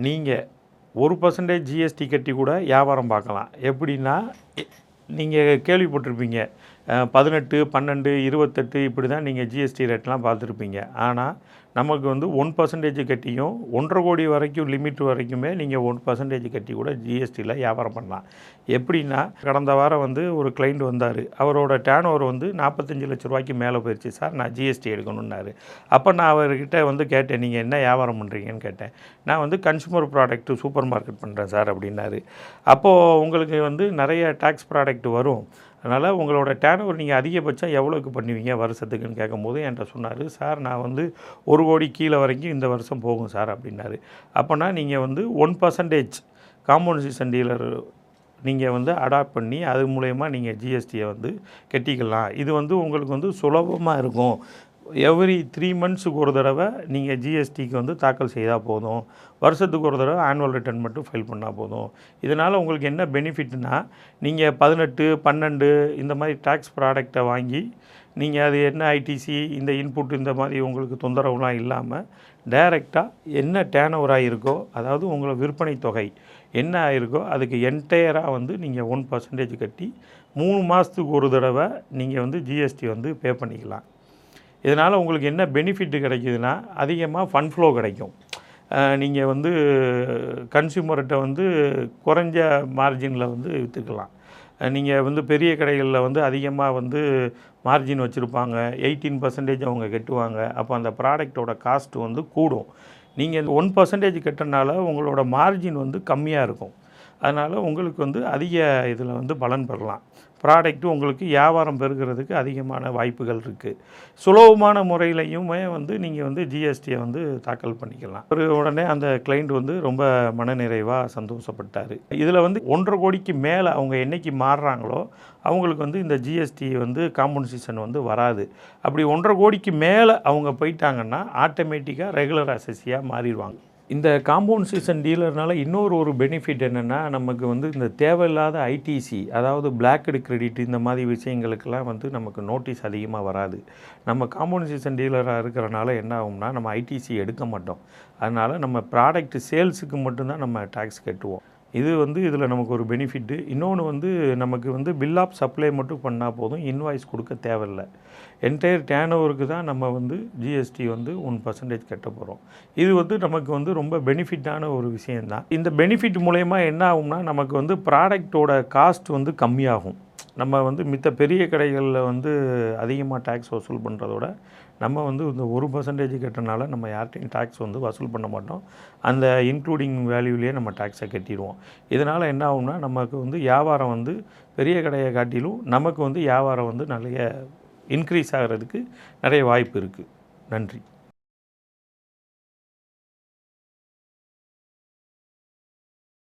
நீங்கள் 1% ஜிஎஸ்டி கட்டி கூட வியாபாரம் பார்க்கலாம். எப்படின்னா, நீங்கள் கேள்விப்பட்டிருப்பீங்க. 18, 12, 28 இப்படி தான் நீங்கள் ஜிஎஸ்டி ரேட்லாம் பார்த்துருப்பீங்க. ஆனால் நமக்கு வந்து 1% கட்டியும் 1,50 கோடி வரைக்கும் லிமிட் வரைக்குமே நீங்கள் 1% கட்டி கூட ஜிஎஸ்டியில் வியாபாரம் பண்ணலாம். எப்படின்னா, கடந்த வாரம் வந்து ஒரு கிளைண்ட் வந்தார். அவரோட டேர்ன் ஓவர் வந்து 45 லட்ச ரூபாய்க்கு மேலே போயிடுச்சு. சார் நான் ஜிஎஸ்டி எடுக்கணுன்னாரு. அப்போ நான் அவர்கிட்ட வந்து கேட்டேன், நீங்கள் என்ன வியாபாரம் பண்ணுறீங்கன்னு கேட்டேன். நான் வந்து கன்சூமர் ப்ராடக்ட்டு சூப்பர் மார்க்கெட் பண்ணுறேன் சார் அப்படின்னாரு. அப்போது உங்களுக்கு வந்து நிறைய டேக்ஸ் ப்ராடக்ட் வரும். அதனால் உங்களோட டேர்ன் ஓவர் நீங்கள் அதிகபட்சம் எவ்வளோக்கு பண்ணுவீங்க வருஷத்துக்குன்னு கேட்கும்போது என்கிட்ட சொன்னார். சார் நான் வந்து 1 கோடி கீழே வரைக்கும் இந்த வருஷம் போகும் சார் அப்படின்னாரு. அப்போனா நீங்கள் வந்து 1% காம்பன்சேஷன் டீலர் நீங்கள் வந்து அடாப்ட் பண்ணி அது மூலயமா நீங்கள் ஜிஎஸ்டியை வந்து கட்டிக்கலாம். இது வந்து உங்களுக்கு வந்து சுலபமாக இருக்கும். எவ்ரி 3 மந்த்ஸுக்கு ஒரு தடவை நீங்கள் ஜிஎஸ்டிக்கு வந்து தாக்கல் செய்தால் போதும். வருஷத்துக்கு ஒரு தடவை ஆனுவல் ரிட்டர்ன் மட்டும் ஃபைல் பண்ணால் போதும். இதனால் உங்களுக்கு என்ன பெனிஃபிட்னா, நீங்கள் 18, 12 இந்த மாதிரி டேக்ஸ் ப்ராடக்டை வாங்கி நீங்கள் அது என்ன ஐடிசி இந்த இன்புட் இந்த மாதிரி உங்களுக்கு தொந்தரவுலாம் இல்லாமல் டைரெக்டாக என்ன டேர்ன் ஓவர் ஆகிருக்கோ, அதாவது உங்களை விற்பனை தொகை என்ன ஆகிருக்கோ அதுக்கு என்டையராக வந்து நீங்கள் 1% கட்டி 3 மாதத்துக்கு ஒரு தடவை நீங்கள் வந்து ஜிஎஸ்டி வந்து பே பண்ணிக்கலாம். இதனால் உங்களுக்கு என்ன பெனிஃபிட் கிடைக்குதுன்னா, அதிகமாக ஃபண்ட் ஃப்ளோ கிடைக்கும். நீங்கள் வந்து கன்சியூமர்கிட்ட வந்து குறைஞ்ச மார்ஜினில் வந்து விற்றுக்கலாம். நீங்கள் வந்து பெரிய கடைகளில் வந்து அதிகமாக வந்து மார்ஜின் வச்சுருப்பாங்க. 18% அவங்க கட்டுவாங்க. அப்போ அந்த ப்ராடக்டோட காஸ்ட்டு வந்து கூடும். நீங்கள் 1% கட்டுறனால உங்களோட மார்ஜின் வந்து கம்மியாக இருக்கும். அதனால் உங்களுக்கு வந்து அதிக இதில் வந்து பலன் பெறலாம். ப்ராடக்ட்டு உங்களுக்கு வியாபாரம் பெருகிறதுக்கு அதிகமான வாய்ப்புகள் இருக்குது. சுலபமான முறையிலையுமே வந்து நீங்கள் வந்து ஜிஎஸ்டியை வந்து தாக்கல் பண்ணிக்கலாம். உடனே அந்த கிளைண்ட் வந்து ரொம்ப மனநிறைவாக சந்தோஷப்பட்டார். இதில் வந்து 1,50 கோடிக்கு மேலே அவங்க என்றைக்கு மாறுறாங்களோ அவங்களுக்கு வந்து இந்த ஜிஎஸ்டி வந்து காம்பன்சேஷன் வந்து வராது. அப்படி 1,50 கோடிக்கு மேலே அவங்க போயிட்டாங்கன்னா ஆட்டோமேட்டிக்காக ரெகுலர் அசெஸ்ஸியாக மாறிடுவாங்க. இந்த காம்பன்சேஷன் டீலர்னால இன்னொரு பெனிஃபிட் என்னென்னா, நமக்கு வந்து இந்த தேவையில்லாத ஐடிசி, அதாவது பிளாக்டு கிரெடிட் இந்த மாதிரி விஷயங்களுக்கெல்லாம் வந்து நமக்கு நோட்டீஸ் அதிகமாக வராது. நம்ம காம்பன்சேஷன் டீலராக இருக்கிறனால என்ன ஆகும்னா, நம்ம ஐடிசி எடுக்க மாட்டோம். அதனால் நம்ம ப்ராடக்ட் சேல்ஸுக்கு மட்டும்தான் நம்ம டேக்ஸ் கட்டுவோம். இது வந்து இதில் நமக்கு ஒரு பெனிஃபிட்டு. இன்னொன்று வந்து நமக்கு வந்து பில் ஆஃப் சப்ளை மட்டும் பண்ணால் போதும், இன்வாய்ஸ் கொடுக்க தேவையில்லை. என்டையர் டேர்ன் ஓவருக்கு தான் நம்ம வந்து ஜிஎஸ்டி வந்து 1% கட்ட போகிறோம். இது வந்து நமக்கு வந்து ரொம்ப பெனிஃபிட்டான ஒரு விஷயந்தான். இந்த பெனிஃபிட் மூலயமா என்ன ஆகும்னா, நமக்கு வந்து ப்ராடக்டோட காஸ்ட் வந்து கம்மியாகும். நம்ம வந்து மித்த பெரிய கடைகளில் வந்து அதிகமாக டேக்ஸ் வசூல் பண்ணுறதோட நம்ம வந்து இந்த 1% கட்டுறனால நம்ம யார்கிட்டையும் டேக்ஸ் வந்து வசூல் பண்ண மாட்டோம். அந்த இன்க்ளூடிங் வேல்யூலேயே நம்ம டேக்ஸை கட்டிடுவோம். இதனால் என்ன ஆகும்னா, நமக்கு வந்து வியாபாரம் வந்து பெரிய கடையை காட்டிலும் நமக்கு வந்து வியாபாரம் வந்து நிறைய இன்க்ரீஸ் ஆகிறதுக்கு நிறைய வாய்ப்பு இருக்குது. நன்றி.